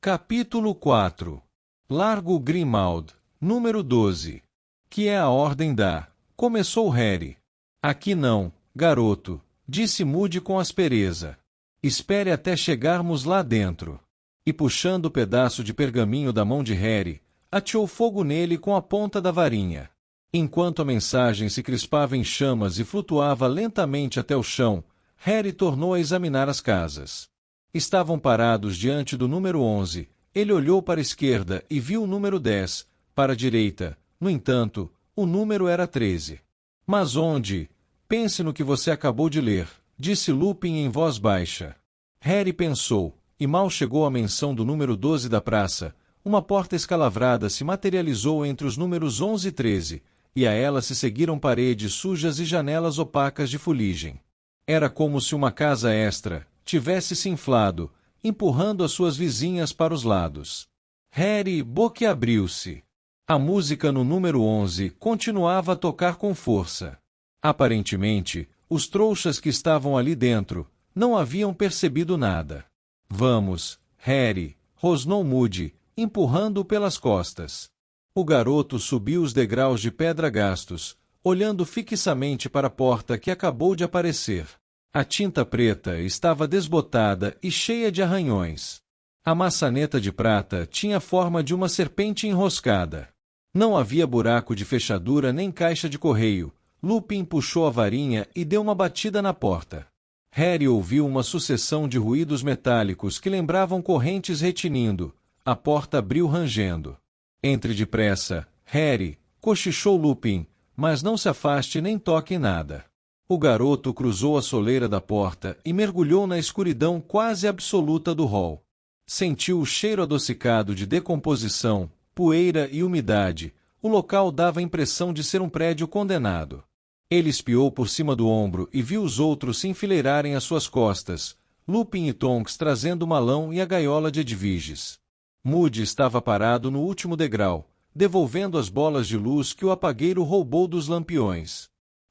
Capítulo 4. Largo Grimmauld, número 12. Que é a ordem da... Começou Harry. Aqui não, garoto, disse Moody com aspereza. Espere até chegarmos lá dentro. E puxando o pedaço de pergaminho da mão de Harry, ateou fogo nele com a ponta da varinha. Enquanto a mensagem se crispava em chamas e flutuava lentamente até o chão, Harry tornou a examinar as casas. Estavam parados diante do número 11. Ele olhou para a esquerda e viu o número 10. Para a direita, no entanto, o número era 13. Mas onde? Pense no que você acabou de ler, disse Lupin em voz baixa. Harry pensou, e mal chegou à menção do número 12 da praça, uma porta escalavrada se materializou entre os números 11 e 13, e a ela se seguiram paredes sujas e janelas opacas de fuligem. Era como se uma casa extra tivesse se inflado, empurrando as suas vizinhas para os lados. Harry boquiabriu-se. A música no número 11 continuava a tocar com força. Aparentemente, os trouxas que estavam ali dentro não haviam percebido nada. Vamos, Harry, rosnou Moody, empurrando-o pelas costas. O garoto subiu os degraus de pedra gastos, olhando fixamente para a porta que acabou de aparecer. A tinta preta estava desbotada e cheia de arranhões. A maçaneta de prata tinha a forma de uma serpente enroscada. Não havia buraco de fechadura nem caixa de correio. Lupin puxou a varinha e deu uma batida na porta. Harry ouviu uma sucessão de ruídos metálicos que lembravam correntes retinindo. A porta abriu rangendo. Entre depressa, Harry, cochichou Lupin, mas não se afaste nem toque em nada. O garoto cruzou a soleira da porta e mergulhou na escuridão quase absoluta do hall. Sentiu o cheiro adocicado de decomposição, poeira e umidade. O local dava a impressão de ser um prédio condenado. Ele espiou por cima do ombro e viu os outros se enfileirarem às suas costas, Lupin e Tonks trazendo o malão e a gaiola de Edviges. Moody estava parado no último degrau, devolvendo as bolas de luz que o apagueiro roubou dos lampiões.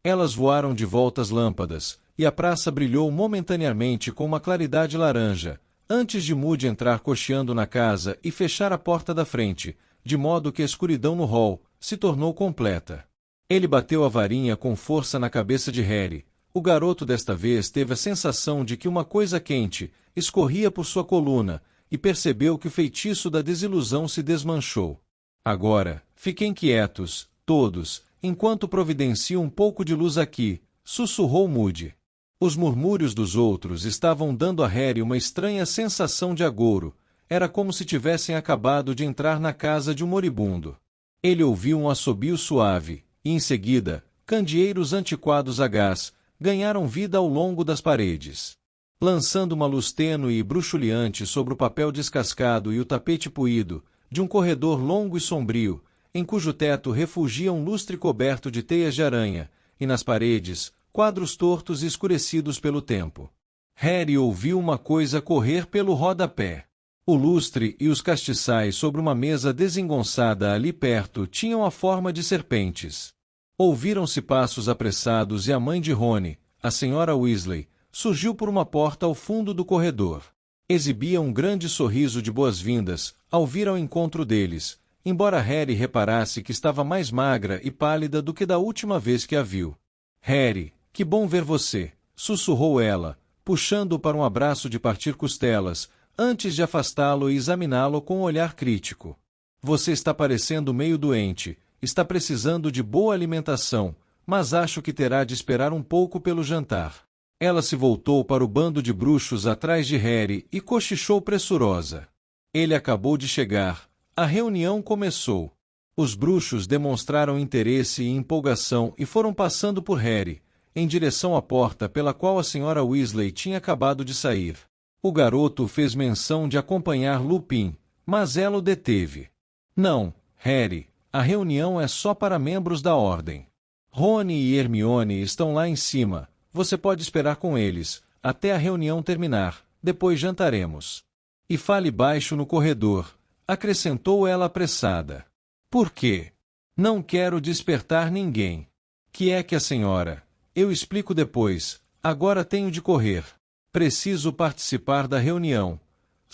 Elas voaram de volta às lâmpadas, e a praça brilhou momentaneamente com uma claridade laranja, antes de Moody entrar cocheando na casa e fechar a porta da frente, de modo que a escuridão no hall se tornou completa. Ele bateu a varinha com força na cabeça de Harry. O garoto desta vez teve a sensação de que uma coisa quente escorria por sua coluna, e percebeu que o feitiço da desilusão se desmanchou. Agora, fiquem quietos, todos, enquanto providencio um pouco de luz aqui, sussurrou Moody. Os murmúrios dos outros estavam dando a Harry uma estranha sensação de agouro. Era como se tivessem acabado de entrar na casa de um moribundo. Ele ouviu um assobio suave, e em seguida, candeeiros antiquados a gás ganharam vida ao longo das paredes. Lançando uma luz tênue e bruxuleante sobre o papel descascado e o tapete poído, de um corredor longo e sombrio, em cujo teto refugia um lustre coberto de teias de aranha, e nas paredes, quadros tortos e escurecidos pelo tempo. Harry ouviu uma coisa correr pelo rodapé. O lustre e os castiçais sobre uma mesa desengonçada ali perto tinham a forma de serpentes. Ouviram-se passos apressados e a mãe de Rony, a senhora Weasley, surgiu por uma porta ao fundo do corredor. Exibia um grande sorriso de boas-vindas ao vir ao encontro deles, embora Harry reparasse que estava mais magra e pálida do que da última vez que a viu. Harry, que bom ver você, sussurrou ela, puxando-o para um abraço de partir costelas, antes de afastá-lo e examiná-lo com um olhar crítico. Você está parecendo meio doente, está precisando de boa alimentação, mas acho que terá de esperar um pouco pelo jantar. Ela se voltou para o bando de bruxos atrás de Harry e cochichou pressurosa. Ele acabou de chegar. A reunião começou. Os bruxos demonstraram interesse e empolgação e foram passando por Harry, em direção à porta pela qual a senhora Weasley tinha acabado de sair. O garoto fez menção de acompanhar Lupin, mas ela o deteve. Não, Harry, a reunião é só para membros da ordem. Rony e Hermione estão lá em cima. Você pode esperar com eles, até a reunião terminar, depois jantaremos. E fale baixo no corredor, acrescentou ela apressada. Por quê? Não quero despertar ninguém. Que é que a senhora... Eu explico depois, agora tenho de correr. Preciso participar da reunião.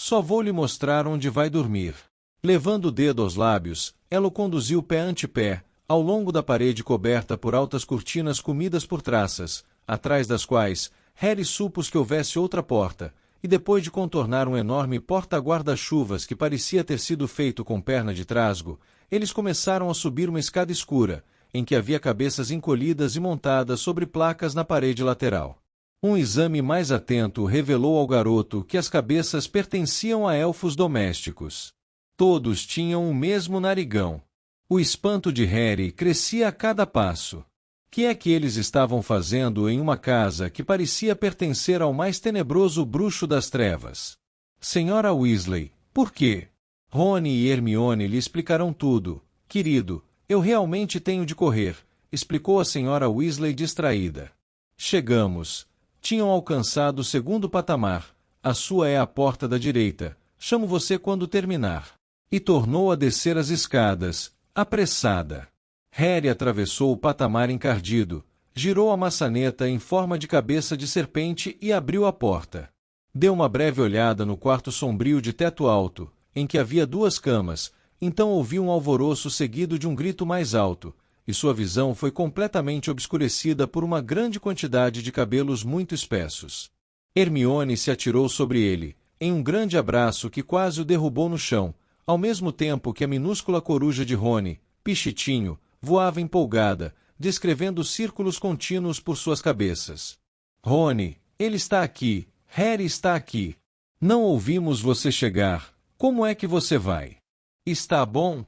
Só vou lhe mostrar onde vai dormir. Levando o dedo aos lábios, ela o conduziu pé ante pé, ao longo da parede coberta por altas cortinas comidas por traças, atrás das quais Harry supôs que houvesse outra porta, e depois de contornar um enorme porta-guarda-chuvas que parecia ter sido feito com perna de trasgo, eles começaram a subir uma escada escura, em que havia cabeças encolhidas e montadas sobre placas na parede lateral. Um exame mais atento revelou ao garoto que as cabeças pertenciam a elfos domésticos. Todos tinham o mesmo narigão. O espanto de Harry crescia a cada passo. Que é que eles estavam fazendo em uma casa que parecia pertencer ao mais tenebroso bruxo das trevas? Senhora Weasley, por quê? Rony e Hermione lhe explicarão tudo. Querido, eu realmente tenho de correr, explicou a senhora Weasley distraída. Chegamos. Tinham alcançado o segundo patamar. A sua é a porta da direita. Chamo você quando terminar. E tornou a descer as escadas, apressada. Harry atravessou o patamar encardido, girou a maçaneta em forma de cabeça de serpente e abriu a porta. Deu uma breve olhada no quarto sombrio de teto alto, em que havia 2 camas, então ouviu um alvoroço seguido de um grito mais alto, e sua visão foi completamente obscurecida por uma grande quantidade de cabelos muito espessos. Hermione se atirou sobre ele, em um grande abraço que quase o derrubou no chão, ao mesmo tempo que a minúscula coruja de Rony, Pichitinho, voava empolgada, descrevendo círculos contínuos por suas cabeças. Rony, ele está aqui, Harry está aqui. Não ouvimos você chegar, como é que você vai? Está bom?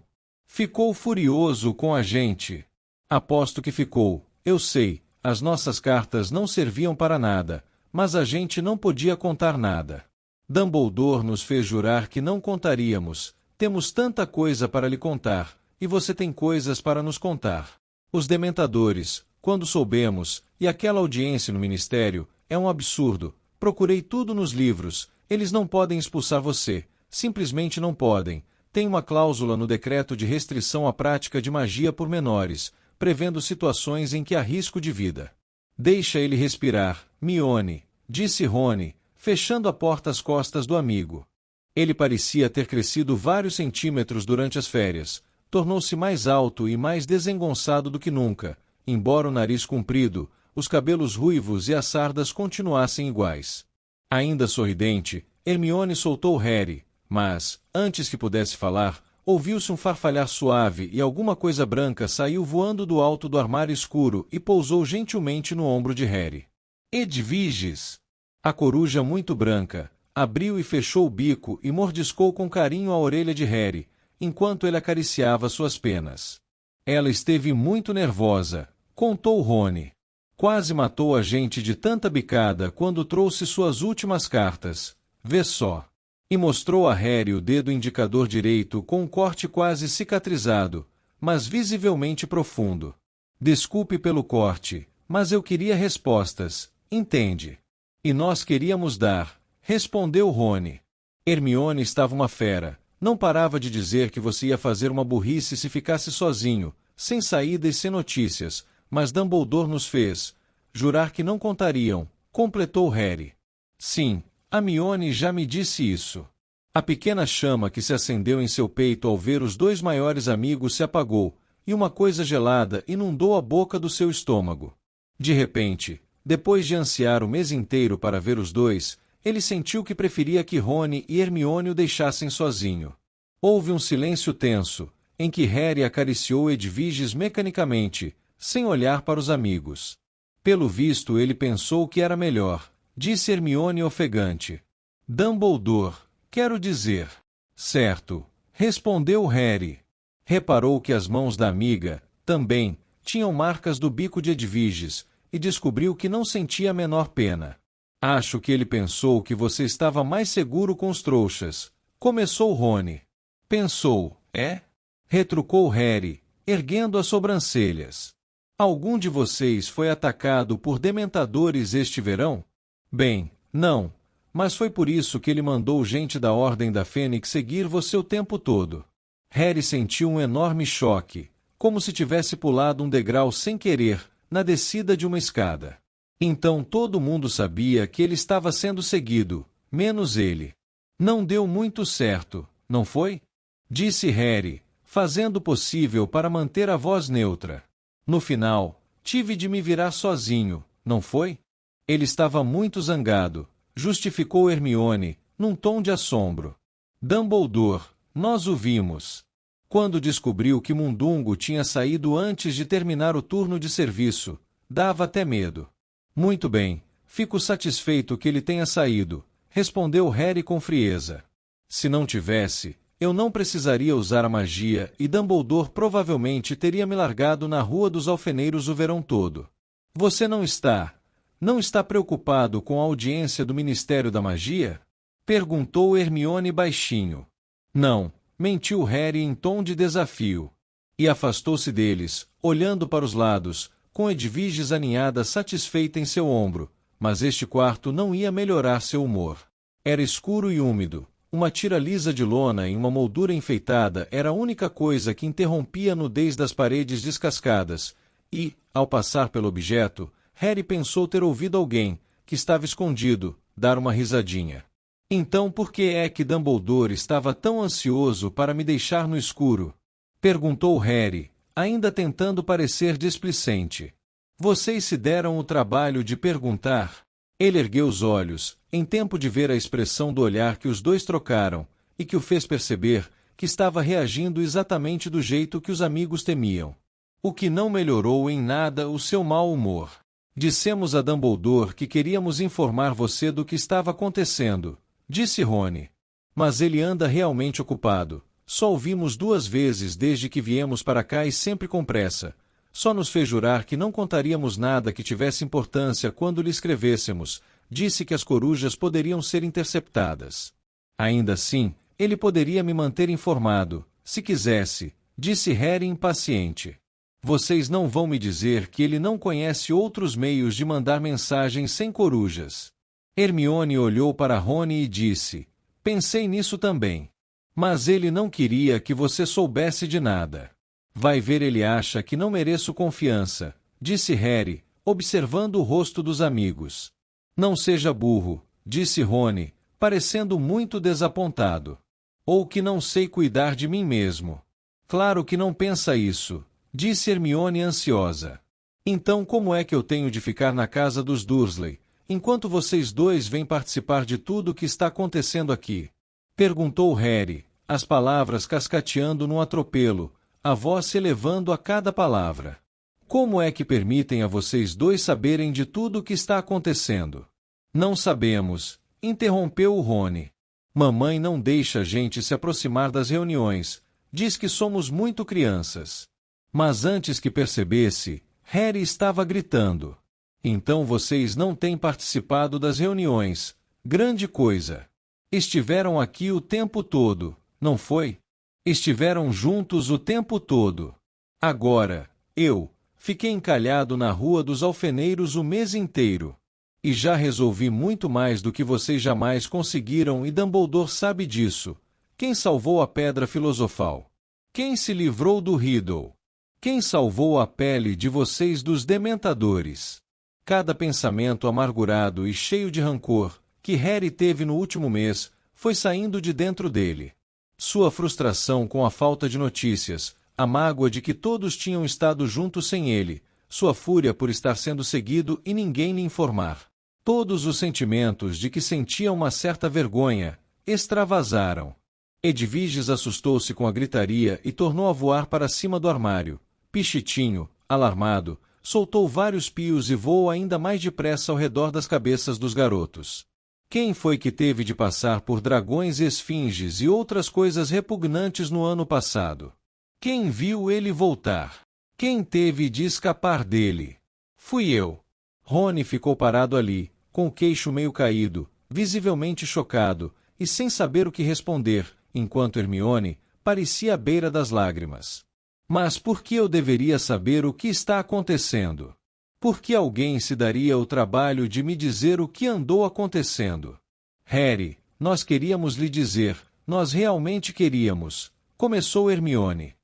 Ficou furioso com a gente. Aposto que ficou, eu sei, as nossas cartas não serviam para nada, mas a gente não podia contar nada. Dumbledore nos fez jurar que não contaríamos, temos tanta coisa para lhe contar, e você tem coisas para nos contar. Os dementadores, quando soubemos, e aquela audiência no ministério, é um absurdo, procurei tudo nos livros, eles não podem expulsar você, simplesmente não podem. Tem uma cláusula no decreto de restrição à prática de magia por menores, prevendo situações em que há risco de vida. Deixa ele respirar, Mione, disse Rony, fechando a porta às costas do amigo. Ele parecia ter crescido vários centímetros durante as férias, tornou-se mais alto e mais desengonçado do que nunca, embora o nariz comprido, os cabelos ruivos e as sardas continuassem iguais. Ainda sorridente, Hermione soltou Harry, mas, antes que pudesse falar, ouviu-se um farfalhar suave e alguma coisa branca saiu voando do alto do armário escuro e pousou gentilmente no ombro de Harry. Edviges! A coruja muito branca abriu e fechou o bico e mordiscou com carinho a orelha de Harry, enquanto ele acariciava suas penas. Ela esteve muito nervosa, contou Rony. Quase matou a gente de tanta bicada quando trouxe suas últimas cartas. Vê só. E mostrou a Harry o dedo indicador direito com um corte quase cicatrizado, mas visivelmente profundo. Desculpe pelo corte, mas eu queria respostas, entende? E nós queríamos dar, respondeu Rony. Hermione estava uma fera, não parava de dizer que você ia fazer uma burrice se ficasse sozinho, sem saída e sem notícias, mas Dumbledore nos fez jurar que não contariam, completou Harry. Sim, Hermione já me disse isso. A pequena chama que se acendeu em seu peito ao ver os 2 maiores amigos se apagou, e uma coisa gelada inundou a boca do seu estômago. De repente, depois de ansiar o mês inteiro para ver os 2, ele sentiu que preferia que Rony e Hermione o deixassem sozinho. Houve um silêncio tenso, em que Harry acariciou Edviges mecanicamente, sem olhar para os amigos. Pelo visto ele pensou que era melhor, disse Hermione ofegante. Dumbledore, quero dizer. Certo, respondeu Harry. Reparou que as mãos da amiga, também, tinham marcas do bico de Edviges, e descobriu que não sentia a menor pena. Acho que ele pensou que você estava mais seguro com os trouxas. Começou Rony. Pensou, é? Retrucou Harry, erguendo as sobrancelhas. Algum de vocês foi atacado por dementadores este verão? Bem, não, mas foi por isso que ele mandou gente da Ordem da Fênix seguir você o tempo todo. Harry sentiu um enorme choque, como se tivesse pulado um degrau sem querer, na descida de uma escada. Então todo mundo sabia que ele estava sendo seguido, menos ele. Não deu muito certo, não foi? Disse Harry, fazendo o possível para manter a voz neutra. No final, tive de me virar sozinho, não foi? Ele estava muito zangado, justificou Hermione, num tom de assombro. Dumbledore, nós o vimos. Quando descobriu que Mundungo tinha saído antes de terminar o turno de serviço, dava até medo. Muito bem, fico satisfeito que ele tenha saído, respondeu Harry com frieza. Se não tivesse, eu não precisaria usar a magia e Dumbledore provavelmente teria me largado na Rua dos Alfeneiros o verão todo. Você não está preocupado com a audiência do Ministério da Magia? Perguntou Hermione baixinho. Não, mentiu Harry em tom de desafio. E afastou-se deles, olhando para os lados, com Edviges aninhada satisfeita em seu ombro, mas este quarto não ia melhorar seu humor. Era escuro e úmido. Uma tira lisa de lona em uma moldura enfeitada era a única coisa que interrompia a nudez das paredes descascadas, e, ao passar pelo objeto, Harry pensou ter ouvido alguém, que estava escondido, dar uma risadinha. Então por que é que Dumbledore estava tão ansioso para me deixar no escuro? Perguntou Harry, ainda tentando parecer displicente. Vocês se deram o trabalho de perguntar? Ele ergueu os olhos, em tempo de ver a expressão do olhar que os dois trocaram, e que o fez perceber que estava reagindo exatamente do jeito que os amigos temiam. O que não melhorou em nada o seu mau humor. Dissemos a Dumbledore que queríamos informar você do que estava acontecendo, disse Rony. Mas ele anda realmente ocupado. Só o vimos 2 vezes desde que viemos para cá e sempre com pressa. Só nos fez jurar que não contaríamos nada que tivesse importância quando lhe escrevêssemos. Disse que as corujas poderiam ser interceptadas. Ainda assim, ele poderia me manter informado, se quisesse, disse Harry impaciente. Vocês não vão me dizer que ele não conhece outros meios de mandar mensagens sem corujas. Hermione olhou para Rony e disse, pensei nisso também. Mas ele não queria que você soubesse de nada. Vai ver, ele acha que não mereço confiança, disse Harry, observando o rosto dos amigos. Não seja burro, disse Rony, parecendo muito desapontado. Ou que não sei cuidar de mim mesmo. Claro que não pensa isso, disse Hermione ansiosa. Então como é que eu tenho de ficar na casa dos Dursley, enquanto vocês dois vêm participar de tudo o que está acontecendo aqui? Perguntou Harry, as palavras cascateando num atropelo, a voz se elevando a cada palavra. Como é que permitem a vocês dois saberem de tudo o que está acontecendo? Não sabemos, interrompeu o Rony. Mamãe não deixa a gente se aproximar das reuniões, diz que somos muito crianças. Mas antes que percebesse, Harry estava gritando. Então vocês não têm participado das reuniões, grande coisa. Estiveram aqui o tempo todo, não foi? Estiveram juntos o tempo todo. Agora, eu fiquei encalhado na Rua dos Alfeneiros o mês inteiro. E já resolvi muito mais do que vocês jamais conseguiram e Dumbledore sabe disso. Quem salvou a Pedra Filosofal? Quem se livrou do Riddle? Quem salvou a pele de vocês dos Dementadores? Cada pensamento amargurado e cheio de rancor que Harry teve no último mês foi saindo de dentro dele. Sua frustração com a falta de notícias, a mágoa de que todos tinham estado juntos sem ele, sua fúria por estar sendo seguido e ninguém lhe informar. Todos os sentimentos de que sentia uma certa vergonha, extravasaram. Edviges assustou-se com a gritaria e tornou a voar para cima do armário. Pichitinho, alarmado, soltou vários pios e voou ainda mais depressa ao redor das cabeças dos garotos. Quem foi que teve de passar por dragões e esfinges e outras coisas repugnantes no ano passado? Quem viu ele voltar? Quem teve de escapar dele? Fui eu. Rony ficou parado ali, com o queixo meio caído, visivelmente chocado, e sem saber o que responder, enquanto Hermione parecia à beira das lágrimas. Mas por que eu deveria saber o que está acontecendo? Por que alguém se daria o trabalho de me dizer o que andou acontecendo? Harry, nós queríamos lhe dizer, nós realmente queríamos, começou Hermione.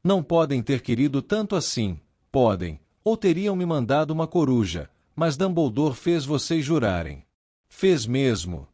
Não podem ter querido tanto assim, podem, ou teriam me mandado uma coruja, mas Dumbledore fez vocês jurarem. Fez mesmo.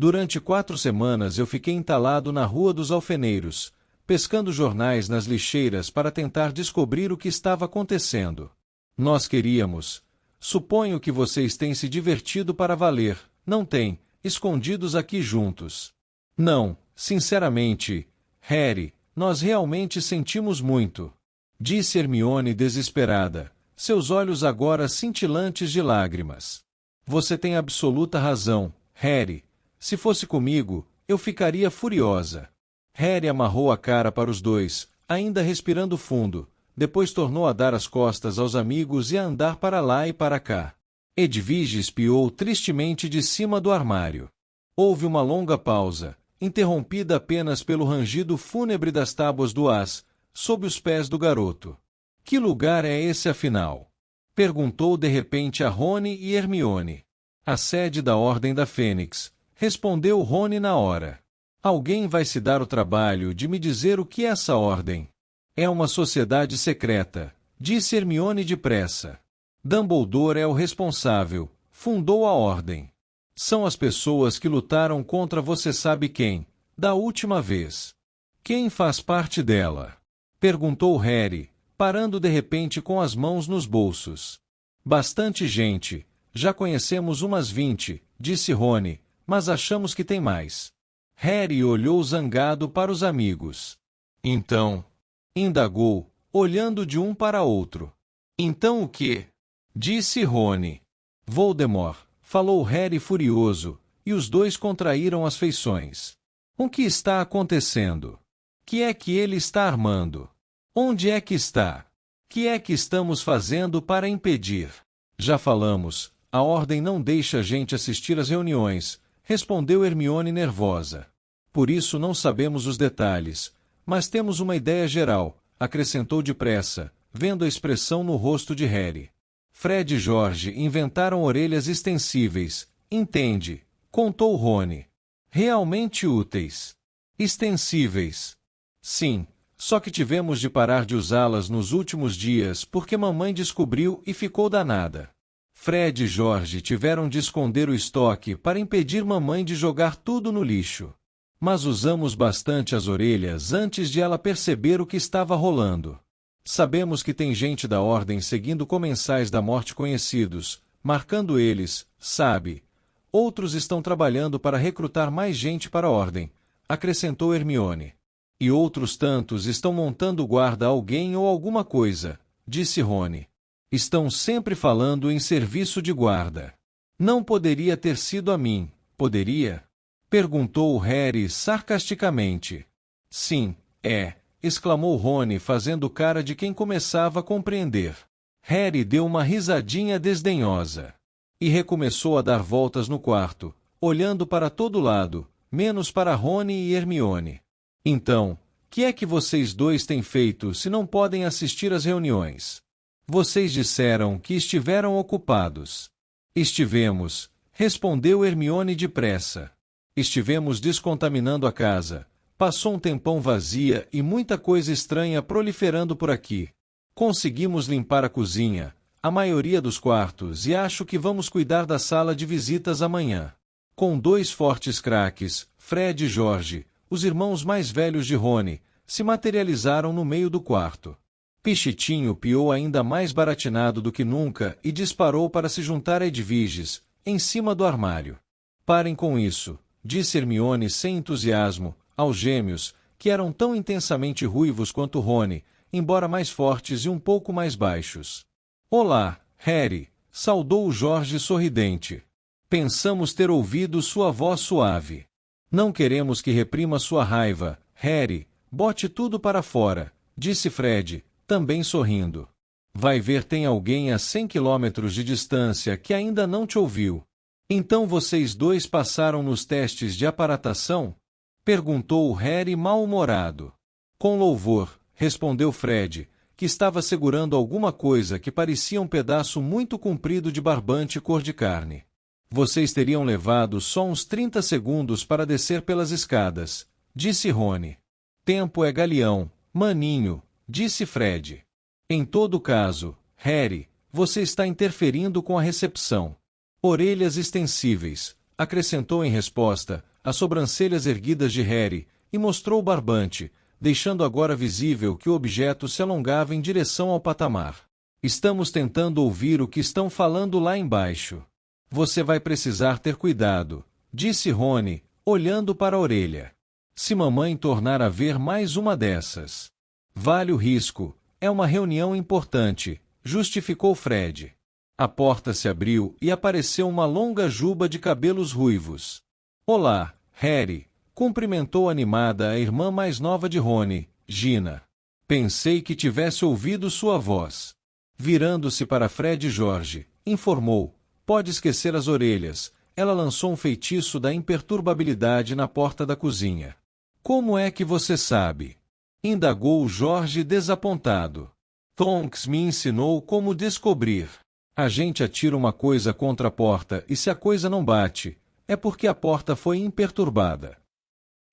Durante 4 semanas eu fiquei entalado na Rua dos Alfeneiros, pescando jornais nas lixeiras para tentar descobrir o que estava acontecendo. Nós queríamos. Suponho que vocês têm se divertido para valer, não têm, escondidos aqui juntos. Não, sinceramente, Harry, nós realmente sentimos muito. Disse Hermione desesperada, seus olhos agora cintilantes de lágrimas. Você tem absoluta razão, Harry. Se fosse comigo, eu ficaria furiosa. Harry amarrou a cara para os dois, ainda respirando fundo, depois tornou a dar as costas aos amigos e a andar para lá e para cá. Edwige espiou tristemente de cima do armário. Houve uma longa pausa, interrompida apenas pelo rangido fúnebre das tábuas do ás, sob os pés do garoto. Que lugar é esse afinal? Perguntou de repente a Rony e Hermione. A sede da Ordem da Fênix, respondeu Rony na hora. Alguém vai se dar o trabalho de me dizer o que é essa ordem? É uma sociedade secreta, disse Hermione depressa. Dumbledore é o responsável, fundou a ordem. São as pessoas que lutaram contra você sabe quem, da última vez. Quem faz parte dela? Perguntou Harry, parando de repente com as mãos nos bolsos. Bastante gente, já conhecemos umas 20, disse Rony, mas achamos que tem mais. Harry olhou zangado para os amigos. Então, indagou, olhando de um para outro. Então o quê? Disse Rony. Voldemort, falou Harry furioso, e os dois contraíram as feições. O que está acontecendo? Que é que ele está armando? Onde é que está? Que é que estamos fazendo para impedir? Já falamos, a ordem não deixa a gente assistir às reuniões, respondeu Hermione nervosa. Por isso não sabemos os detalhes, mas temos uma ideia geral, acrescentou depressa, vendo a expressão no rosto de Harry. Fred e George inventaram orelhas extensíveis, entende? Contou Rony. Realmente úteis. Extensíveis. Sim, só que tivemos de parar de usá-las nos últimos dias porque mamãe descobriu e ficou danada. Fred e George tiveram de esconder o estoque para impedir mamãe de jogar tudo no lixo. Mas usamos bastante as orelhas antes de ela perceber o que estava rolando. Sabemos que tem gente da ordem seguindo comensais da morte conhecidos, marcando eles, sabe? Outros estão trabalhando para recrutar mais gente para a ordem, acrescentou Hermione. E outros tantos estão montando guarda a alguém ou alguma coisa, disse Rony. Estão sempre falando em serviço de guarda. Não poderia ter sido a mim, poderia? Perguntou Harry sarcasticamente. Sim, é, exclamou Rony fazendo cara de quem começava a compreender. Harry deu uma risadinha desdenhosa. E recomeçou a dar voltas no quarto, olhando para todo lado, menos para Rony e Hermione. Então, que é que vocês dois têm feito se não podem assistir às reuniões? Vocês disseram que estiveram ocupados. Estivemos, respondeu Hermione depressa. Estivemos descontaminando a casa. Passou um tempão vazia e muita coisa estranha proliferando por aqui. Conseguimos limpar a cozinha, a maioria dos quartos e acho que vamos cuidar da sala de visitas amanhã. Com 2 fortes craques, Fred e George, os irmãos mais velhos de Rony, se materializaram no meio do quarto. Pichitinho piou ainda mais baratinado do que nunca e disparou para se juntar a Edwiges, em cima do armário. Parem com isso, disse Hermione sem entusiasmo, aos gêmeos, que eram tão intensamente ruivos quanto Rony, embora mais fortes e um pouco mais baixos. Olá, Harry, saudou George sorridente. Pensamos ter ouvido sua voz suave. Não queremos que reprima sua raiva, Harry, bote tudo para fora, disse Fred, também sorrindo. Vai ver tem alguém a 100 quilômetros de distância que ainda não te ouviu. Então vocês dois passaram nos testes de aparatação? Perguntou Harry mal-humorado. Com louvor, respondeu Fred, que estava segurando alguma coisa que parecia um pedaço muito comprido de barbante cor de carne. Vocês teriam levado só uns 30 segundos para descer pelas escadas, disse Rony. Tempo é galeão, maninho, disse Fred. Em todo caso, Harry, você está interferindo com a recepção. Orelhas extensíveis, acrescentou em resposta, as sobrancelhas erguidas de Harry, e mostrou o barbante, deixando agora visível que o objeto se alongava em direção ao patamar. Estamos tentando ouvir o que estão falando lá embaixo. Você vai precisar ter cuidado, disse Rony, olhando para a orelha. Se mamãe tornar a ver mais uma dessas. Vale o risco, é uma reunião importante, justificou Fred. A porta se abriu e apareceu uma longa juba de cabelos ruivos. Olá, Harry, cumprimentou animada a irmã mais nova de Rony, Gina. Pensei que tivesse ouvido sua voz. Virando-se para Fred e George, informou, pode esquecer as orelhas, ela lançou um feitiço da imperturbabilidade na porta da cozinha. Como é que você sabe? Indagou George desapontado. Tonks me ensinou como descobrir. A gente atira uma coisa contra a porta e se a coisa não bate, é porque a porta foi imperturbada.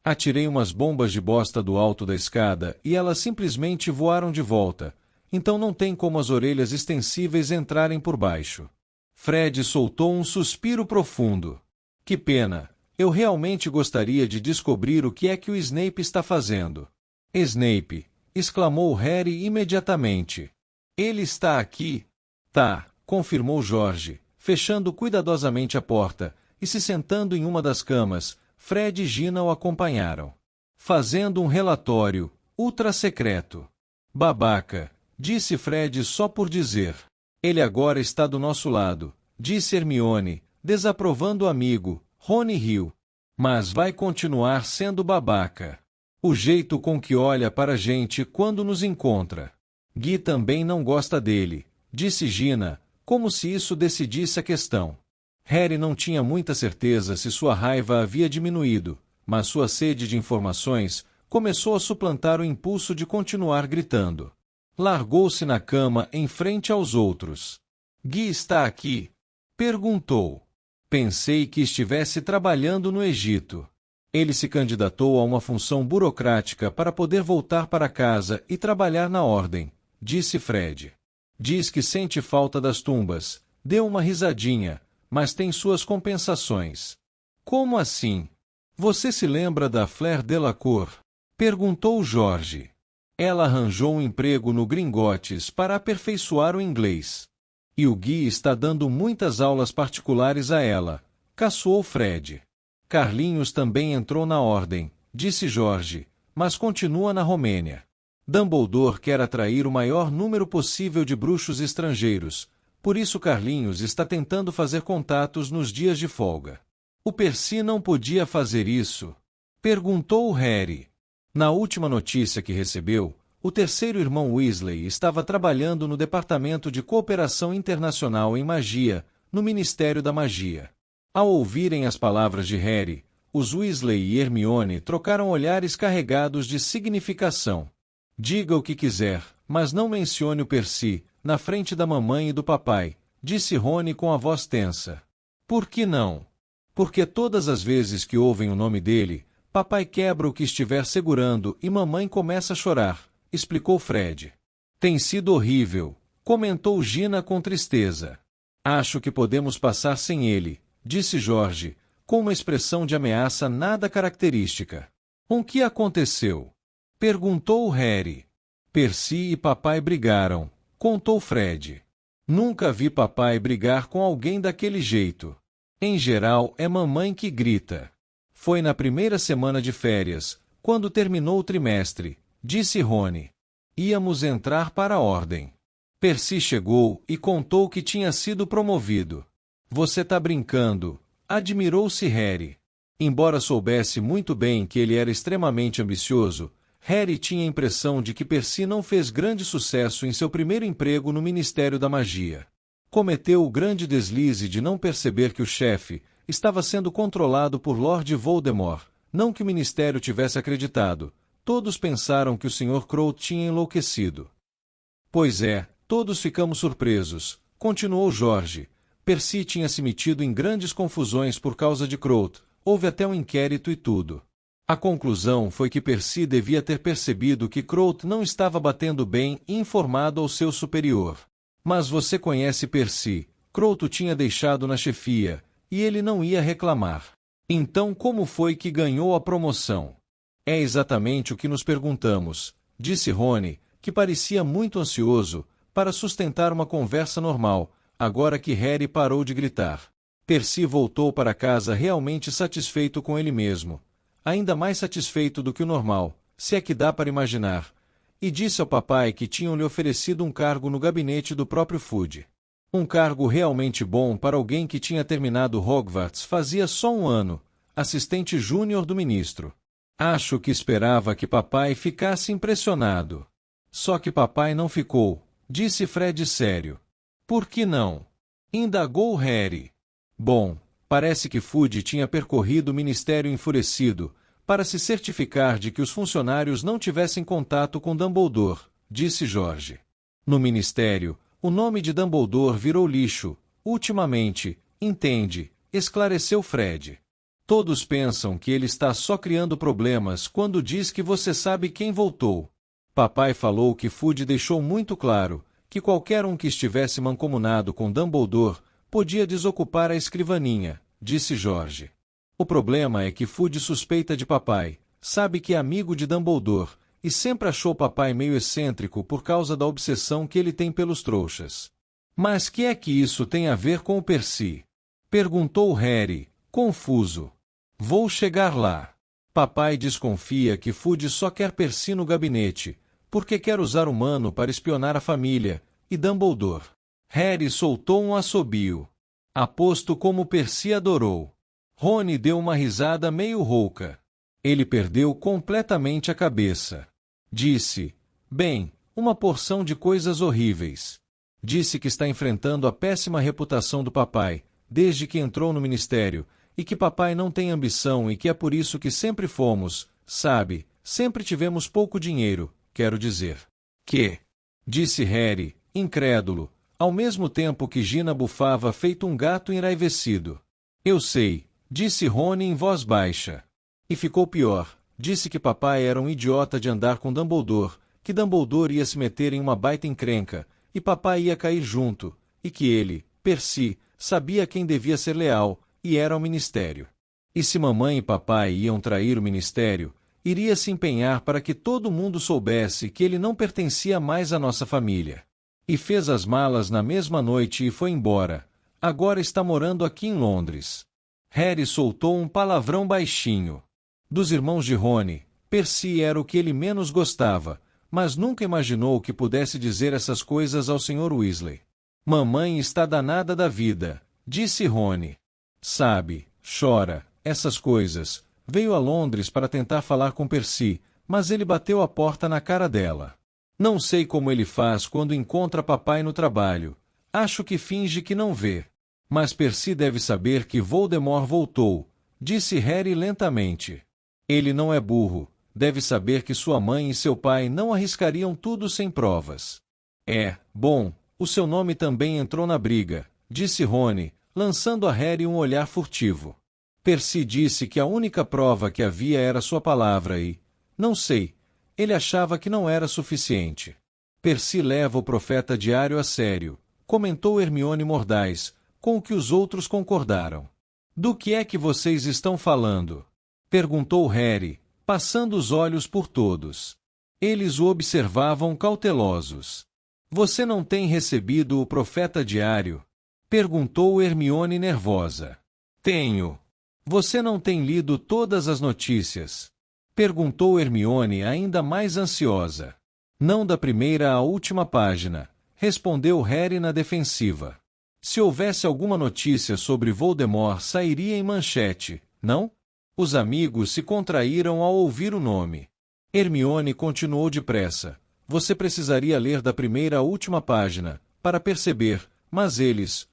Atirei umas bombas de bosta do alto da escada e elas simplesmente voaram de volta, então não tem como as orelhas extensíveis entrarem por baixo. Fred soltou um suspiro profundo. Que pena, eu realmente gostaria de descobrir o que é que o Snape está fazendo. Snape, exclamou Harry imediatamente. Ele está aqui? Tá, confirmou George, fechando cuidadosamente a porta, e se sentando em uma das camas. Fred e Gina o acompanharam. Fazendo um relatório, ultra-secreto. Babaca, disse Fred só por dizer. Ele agora está do nosso lado, disse Hermione, desaprovando o amigo. Rony riu. Mas vai continuar sendo babaca. O jeito com que olha para a gente quando nos encontra. Gui também não gosta dele, disse Gina, como se isso decidisse a questão. Harry não tinha muita certeza se sua raiva havia diminuído, mas sua sede de informações começou a suplantar o impulso de continuar gritando. Largou-se na cama em frente aos outros. Gui está aqui? Perguntou. Pensei que estivesse trabalhando no Egito. Ele se candidatou a uma função burocrática para poder voltar para casa e trabalhar na ordem, disse Fred. Diz que sente falta das tumbas, deu uma risadinha, mas tem suas compensações. Como assim? Você se lembra da Fleur Delacour? Perguntou Jorge. Ela arranjou um emprego no Gringotts para aperfeiçoar o inglês. E o Gui está dando muitas aulas particulares a ela, caçoou Fred. Carlinhos também entrou na ordem, disse Jorge, mas continua na Romênia. Dumbledore quer atrair o maior número possível de bruxos estrangeiros, por isso Carlinhos está tentando fazer contatos nos dias de folga. O Percy não podia fazer isso? Perguntou Harry. Na última notícia que recebeu, o terceiro irmão Weasley estava trabalhando no Departamento de Cooperação Internacional em Magia, no Ministério da Magia. Ao ouvirem as palavras de Harry, os Weasley e Hermione trocaram olhares carregados de significação. Diga o que quiser, mas não mencione o Percy, na frente da mamãe e do papai, disse Rony com a voz tensa. Por que não? Porque todas as vezes que ouvem o nome dele, papai quebra o que estiver segurando e mamãe começa a chorar, explicou Fred. Tem sido horrível, comentou Gina com tristeza. Acho que podemos passar sem ele, disse Jorge, com uma expressão de ameaça nada característica. O que aconteceu? Perguntou Harry. Percy e papai brigaram, contou Fred. Nunca vi papai brigar com alguém daquele jeito. Em geral, é mamãe que grita. Foi na primeira semana de férias, quando terminou o trimestre, disse Rony. Íamos entrar para a ordem. Percy chegou e contou que tinha sido promovido. Você tá brincando, admirou-se Harry. Embora soubesse muito bem que ele era extremamente ambicioso, Harry tinha a impressão de que Percy não fez grande sucesso em seu primeiro emprego no Ministério da Magia. Cometeu o grande deslize de não perceber que o chefe estava sendo controlado por Lord Voldemort, não que o Ministério tivesse acreditado. Todos pensaram que o Sr. Crouch tinha enlouquecido. Pois é, todos ficamos surpresos, continuou Jorge. Percy tinha se metido em grandes confusões por causa de Crouch, houve até um inquérito e tudo. A conclusão foi que Percy devia ter percebido que Crouch não estava batendo bem e informado ao seu superior. Mas você conhece Percy, Crouch tinha deixado na chefia, e ele não ia reclamar. Então como foi que ganhou a promoção? É exatamente o que nos perguntamos, disse Rony, que parecia muito ansioso, para sustentar uma conversa normal, agora que Harry parou de gritar. Percy voltou para casa realmente satisfeito com ele mesmo, ainda mais satisfeito do que o normal, se é que dá para imaginar, e disse ao papai que tinham lhe oferecido um cargo no gabinete do próprio Fudge. Um cargo realmente bom para alguém que tinha terminado Hogwarts fazia só um ano, assistente júnior do ministro. Acho que esperava que papai ficasse impressionado. Só que papai não ficou, disse Fred sério. Por que não? Indagou Harry. Bom, parece que Fudge tinha percorrido o ministério enfurecido, para se certificar de que os funcionários não tivessem contato com Dumbledore, disse George. No ministério, o nome de Dumbledore virou lixo, ultimamente, entende, esclareceu Fred. Todos pensam que ele está só criando problemas quando diz que você sabe quem voltou. Papai falou que Fudge deixou muito claro que qualquer um que estivesse mancomunado com Dumbledore podia desocupar a escrivaninha, disse George. O problema é que Fudge suspeita de papai, sabe que é amigo de Dumbledore, e sempre achou papai meio excêntrico por causa da obsessão que ele tem pelos trouxas. Mas que é que isso tem a ver com o Percy? Perguntou Harry, confuso. Vou chegar lá. Papai desconfia que Fudge só quer Percy no gabinete, porque quer usar o Mano para espionar a família, e Dumbledore. Harry soltou um assobio. Aposto como Percy adorou. Rony deu uma risada meio rouca. Ele perdeu completamente a cabeça. Disse, bem, uma porção de coisas horríveis. Disse que está enfrentando a péssima reputação do papai, desde que entrou no ministério, e que papai não tem ambição e que é por isso que sempre fomos, sabe, sempre tivemos pouco dinheiro, quero dizer. Que? Disse Harry, incrédulo, ao mesmo tempo que Gina bufava feito um gato enraivecido. Eu sei, disse Rony em voz baixa. E ficou pior, disse que papai era um idiota de andar com Dumbledore, que Dumbledore ia se meter em uma baita encrenca, e papai ia cair junto, e que ele, Percy, sabia quem devia ser leal, e era o ministério. E se mamãe e papai iam trair o ministério, iria se empenhar para que todo mundo soubesse que ele não pertencia mais à nossa família. E fez as malas na mesma noite e foi embora. Agora está morando aqui em Londres. Harry soltou um palavrão baixinho. Dos irmãos de Rony, Percy era o que ele menos gostava, mas nunca imaginou que pudesse dizer essas coisas ao Sr. Weasley. Mamãe está danada da vida, disse Rony. Sabe, chora, essas coisas. Veio a Londres para tentar falar com Percy, mas ele bateu a porta na cara dela. Não sei como ele faz quando encontra papai no trabalho. Acho que finge que não vê. Mas Percy deve saber que Voldemort voltou, disse Harry lentamente. Ele não é burro, deve saber que sua mãe e seu pai não arriscariam tudo sem provas. Bom, o seu nome também entrou na briga, disse Rony, lançando a Harry um olhar furtivo. Percy disse que a única prova que havia era sua palavra e, não sei, ele achava que não era suficiente. Percy leva o profeta diário a sério, comentou Hermione mordaz, com o que os outros concordaram. Do que é que vocês estão falando? Perguntou Harry, passando os olhos por todos. Eles o observavam cautelosos. Você não tem recebido o profeta diário? Perguntou Hermione nervosa. Tenho. Você não tem lido todas as notícias? Perguntou Hermione ainda mais ansiosa. Não da primeira à última página, respondeu Harry na defensiva. Se houvesse alguma notícia sobre Voldemort sairia em manchete, não? Os amigos se contraíram ao ouvir o nome. Hermione continuou depressa. Você precisaria ler da primeira à última página, para perceber, mas eles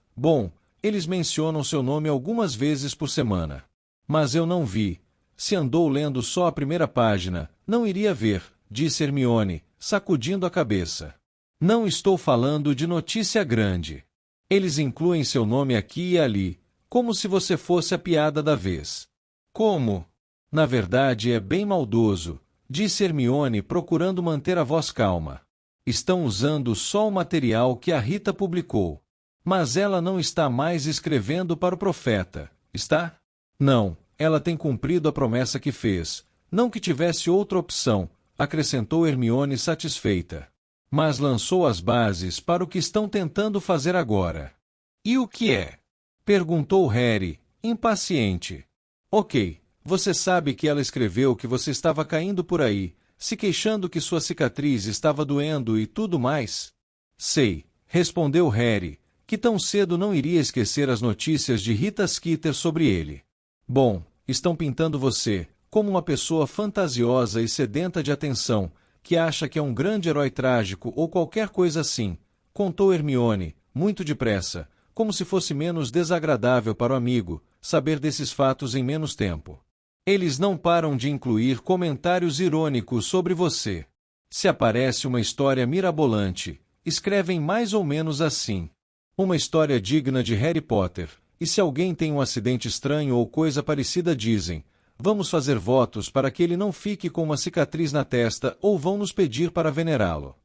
mencionam seu nome algumas vezes por semana. Mas eu não vi. Se andou lendo só a primeira página, não iria ver, disse Hermione, sacudindo a cabeça. Não estou falando de notícia grande. Eles incluem seu nome aqui e ali, como se você fosse a piada da vez. Como? Na verdade é bem maldoso, disse Hermione procurando manter a voz calma. Estão usando só o material que a Rita publicou. Mas ela não está mais escrevendo para o profeta, está? Não, ela tem cumprido a promessa que fez, não que tivesse outra opção, acrescentou Hermione satisfeita. Mas lançou as bases para o que estão tentando fazer agora. E o que é? Perguntou Harry, impaciente. Ok, você sabe que ela escreveu que você estava caindo por aí, se queixando que sua cicatriz estava doendo e tudo mais? Sei, respondeu Harry, que tão cedo não iria esquecer as notícias de Rita Skeeter sobre ele. Bom, estão pintando você como uma pessoa fantasiosa e sedenta de atenção, que acha que é um grande herói trágico ou qualquer coisa assim, contou Hermione, muito depressa, como se fosse menos desagradável para o amigo saber desses fatos em menos tempo. Eles não param de incluir comentários irônicos sobre você. Se aparece uma história mirabolante, escrevem mais ou menos assim. Uma história digna de Harry Potter, e se alguém tem um acidente estranho ou coisa parecida dizem, vamos fazer votos para que ele não fique com uma cicatriz na testa ou vão nos pedir para venerá-lo.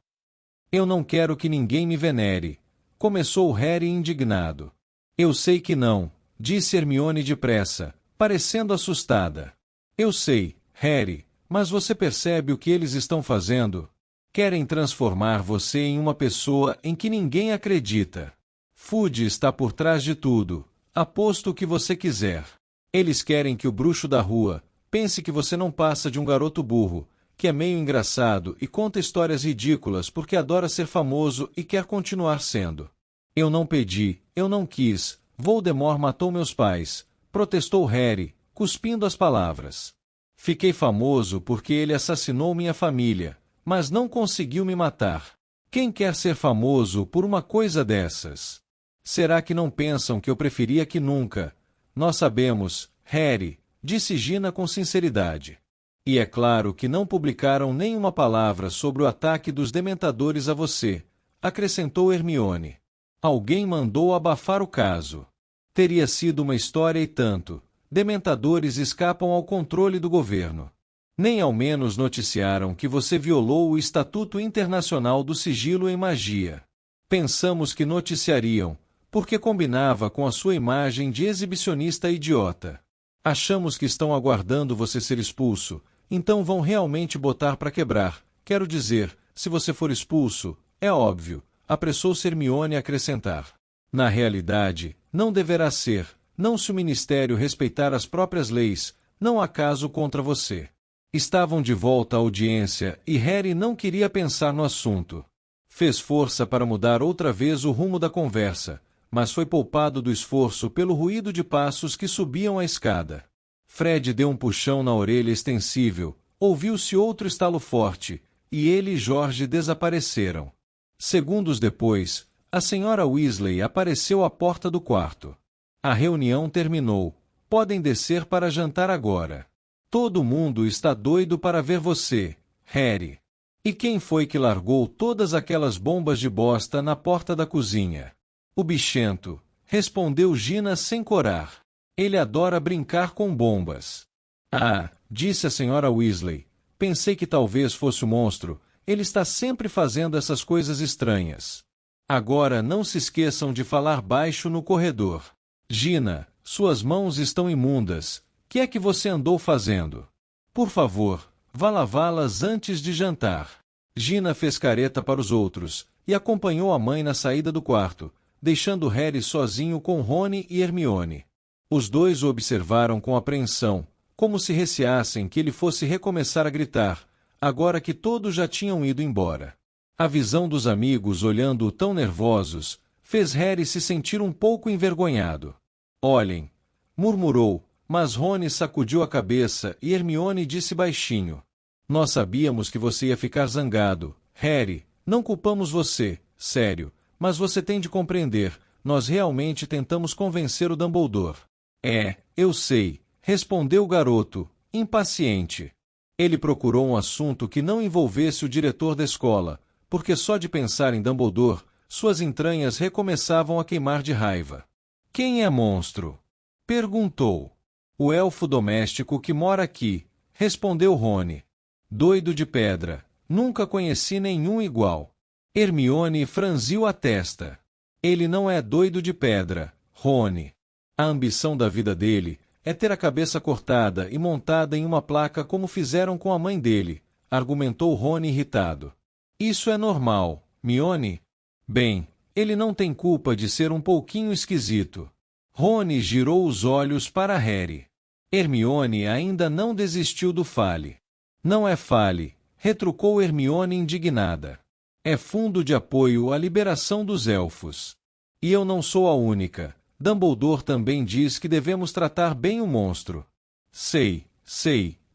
Eu não quero que ninguém me venere, começou Harry indignado. Eu sei que não, disse Hermione depressa, parecendo assustada. Eu sei, Harry, mas você percebe o que eles estão fazendo? Querem transformar você em uma pessoa em que ninguém acredita. Fudge está por trás de tudo, aposto o que você quiser. Eles querem que o bruxo da rua pense que você não passa de um garoto burro, que é meio engraçado e conta histórias ridículas porque adora ser famoso e quer continuar sendo. Eu não pedi, eu não quis, Voldemort matou meus pais, protestou Harry, cuspindo as palavras. Fiquei famoso porque ele assassinou minha família, mas não conseguiu me matar. Quem quer ser famoso por uma coisa dessas? Será que não pensam que eu preferia que nunca? Nós sabemos, Harry, disse Gina com sinceridade. E é claro que não publicaram nenhuma palavra sobre o ataque dos dementadores a você, acrescentou Hermione. Alguém mandou abafar o caso. Teria sido uma história e tanto. Dementadores escapam ao controle do governo. Nem ao menos noticiaram que você violou o Estatuto Internacional do Sigilo em Magia. Pensamos que noticiariam, porque combinava com a sua imagem de exibicionista idiota. Achamos que estão aguardando você ser expulso, então vão realmente botar para quebrar. Quero dizer, se você for expulso, é óbvio, apressou-se Hermione a acrescentar. Na realidade, não deverá ser, não se o Ministério respeitar as próprias leis, não há caso contra você. Estavam de volta à audiência e Harry não queria pensar no assunto. Fez força para mudar outra vez o rumo da conversa, mas foi poupado do esforço pelo ruído de passos que subiam a escada. Fred deu um puxão na orelha extensível, ouviu-se outro estalo forte, e ele e George desapareceram. Segundos depois, a senhora Weasley apareceu à porta do quarto. A reunião terminou. Podem descer para jantar agora. Todo mundo está doido para ver você, Harry. E quem foi que largou todas aquelas bombas de bosta na porta da cozinha? O bichento, respondeu Gina sem corar. Ele adora brincar com bombas. Ah, disse a senhora Weasley. Pensei que talvez fosse o monstro. Ele está sempre fazendo essas coisas estranhas. Agora não se esqueçam de falar baixo no corredor. Gina, suas mãos estão imundas. Que é que você andou fazendo? Por favor, vá lavá-las antes de jantar. Gina fez careta para os outros, e acompanhou a mãe na saída do quarto, deixando Harry sozinho com Rony e Hermione. Os dois o observaram com apreensão, como se receassem que ele fosse recomeçar a gritar, agora que todos já tinham ido embora. A visão dos amigos olhando-o tão nervosos, fez Harry se sentir um pouco envergonhado. Olhem, murmurou, mas Rony sacudiu a cabeça e Hermione disse baixinho. Nós sabíamos que você ia ficar zangado, Harry, não culpamos você, sério, mas você tem de compreender, nós realmente tentamos convencer o Dumbledore. Eu sei, respondeu o garoto, impaciente. Ele procurou um assunto que não envolvesse o diretor da escola, porque só de pensar em Dumbledore, suas entranhas recomeçavam a queimar de raiva. Quem é monstro? Perguntou. O elfo doméstico que mora aqui, respondeu Rony. Doido de pedra, nunca conheci nenhum igual. Hermione franziu a testa. Ele não é doido de pedra, Rony. A ambição da vida dele é ter a cabeça cortada e montada em uma placa como fizeram com a mãe dele, argumentou Rony irritado. Isso é normal, Mione? Bem, ele não tem culpa de ser um pouquinho esquisito. Rony girou os olhos para Harry. Hermione ainda não desistiu do Fale. Não é Fale, retrucou Hermione indignada. É fundo de apoio à liberação dos elfos. E eu não sou a única. Dumbledore também diz que devemos tratar bem o monstro. Sei,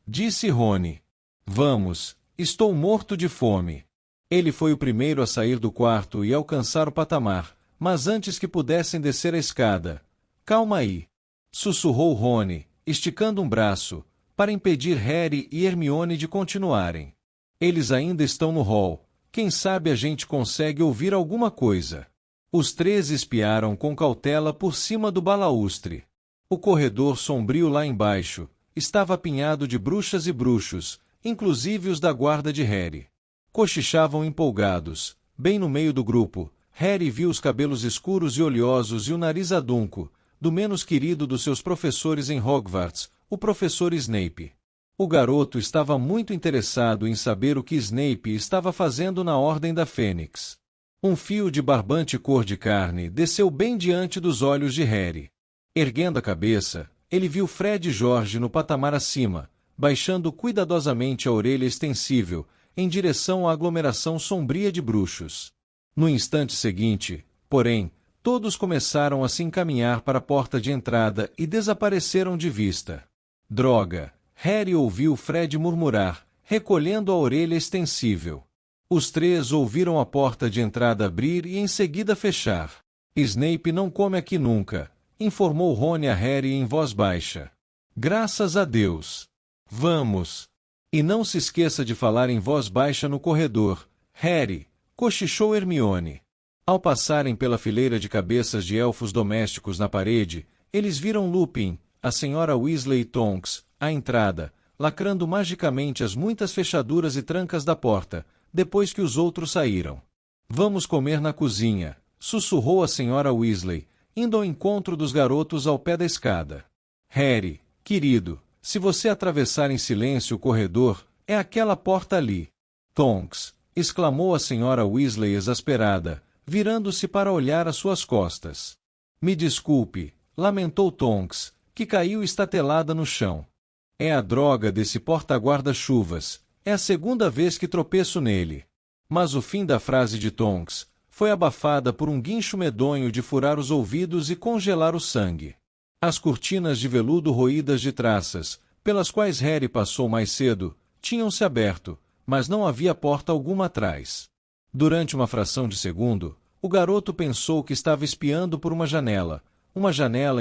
disse Rony. Vamos, estou morto de fome. Ele foi o primeiro a sair do quarto e alcançar o patamar, mas antes que pudessem descer a escada. Calma aí, sussurrou Rony, esticando um braço, para impedir Harry e Hermione de continuarem. Eles ainda estão no hall. Quem sabe a gente consegue ouvir alguma coisa. Os três espiaram com cautela por cima do balaústre. O corredor sombrio lá embaixo estava apinhado de bruxas e bruxos, inclusive os da guarda de Harry. Cochichavam empolgados. Bem no meio do grupo, Harry viu os cabelos escuros e oleosos e o nariz adunco, do menos querido dos seus professores em Hogwarts, o professor Snape. O garoto estava muito interessado em saber o que Snape estava fazendo na Ordem da Fênix. Um fio de barbante cor de carne desceu bem diante dos olhos de Harry. Erguendo a cabeça, ele viu Fred e George no patamar acima, baixando cuidadosamente a orelha extensível, em direção à aglomeração sombria de bruxos. No instante seguinte, porém, todos começaram a se encaminhar para a porta de entrada e desapareceram de vista. Droga! Harry ouviu Fred murmurar, recolhendo a orelha extensível. Os três ouviram a porta de entrada abrir e em seguida fechar. Snape não come aqui nunca, informou Rony a Harry em voz baixa. Graças a Deus! Vamos! E não se esqueça de falar em voz baixa no corredor, Harry, cochichou Hermione. Ao passarem pela fileira de cabeças de elfos domésticos na parede, eles viram Lupin, a senhora Weasley e Tonks, à entrada, lacrando magicamente as muitas fechaduras e trancas da porta, depois que os outros saíram. Vamos comer na cozinha, sussurrou a senhora Weasley, indo ao encontro dos garotos ao pé da escada. Harry, querido, se você atravessar em silêncio o corredor, é aquela porta ali. Tonks, exclamou a senhora Weasley exasperada, virando-se para olhar às suas costas. Me desculpe, lamentou Tonks, que caiu estatelada no chão. É a droga desse porta-guarda-chuvas, é a segunda vez que tropeço nele. Mas o fim da frase de Tonks foi abafada por um guincho medonho de furar os ouvidos e congelar o sangue. As cortinas de veludo roídas de traças, pelas quais Harry passou mais cedo, tinham-se aberto, mas não havia porta alguma atrás. Durante uma fração de segundo, o garoto pensou que estava espiando por uma janela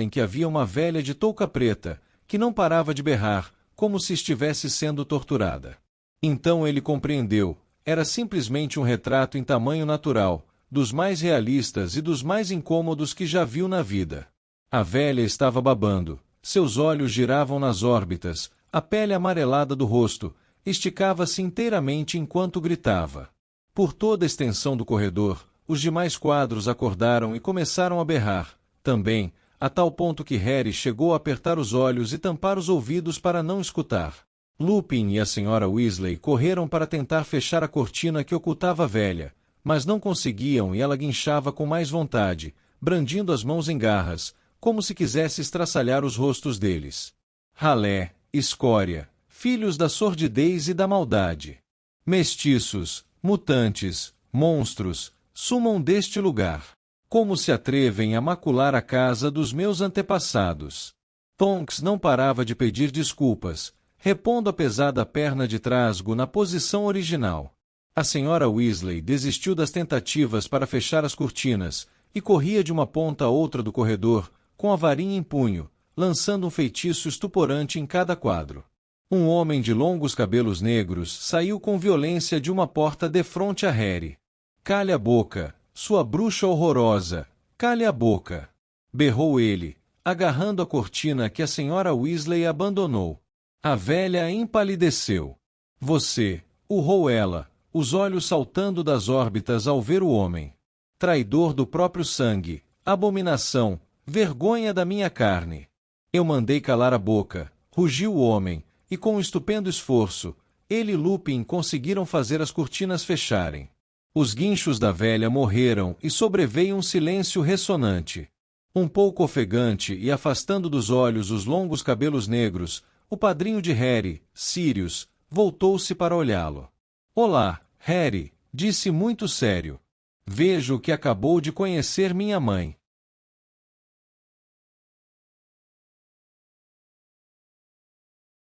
em que havia uma velha de touca preta, que não parava de berrar, como se estivesse sendo torturada. Então ele compreendeu, era simplesmente um retrato em tamanho natural, dos mais realistas e dos mais incômodos que já viu na vida. A velha estava babando, seus olhos giravam nas órbitas, a pele amarelada do rosto esticava-se inteiramente enquanto gritava. Por toda a extensão do corredor, os demais quadros acordaram e começaram a berrar, também, a tal ponto que Harry chegou a apertar os olhos e tampar os ouvidos para não escutar. Lupin e a senhora Weasley correram para tentar fechar a cortina que ocultava a velha, mas não conseguiam e ela guinchava com mais vontade, brandindo as mãos em garras, como se quisesse estraçalhar os rostos deles. Ralé, escória, filhos da sordidez e da maldade. Mestiços, mutantes, monstros, sumam deste lugar. Como se atrevem a macular a casa dos meus antepassados? Tonks não parava de pedir desculpas, repondo a pesada perna de trasgo na posição original. A senhora Weasley desistiu das tentativas para fechar as cortinas e corria de uma ponta a outra do corredor, com a varinha em punho, lançando um feitiço estuporante em cada quadro. Um homem de longos cabelos negros saiu com violência de uma porta defronte a Harry. Cale a boca! Sua bruxa horrorosa, cale a boca! Berrou ele, agarrando a cortina que a senhora Weasley abandonou. A velha empalideceu. Você, urrou ela, os olhos saltando das órbitas ao ver o homem. Traidor do próprio sangue, abominação, vergonha da minha carne. Eu mandei calar a boca, rugiu o homem, e com um estupendo esforço, ele e Lupin conseguiram fazer as cortinas fecharem. Os guinchos da velha morreram e sobreveio um silêncio ressonante. Um pouco ofegante e afastando dos olhos os longos cabelos negros, o padrinho de Harry, Sirius, voltou-se para olhá-lo. Olá, Harry, disse muito sério. Vejo que acabou de conhecer minha mãe.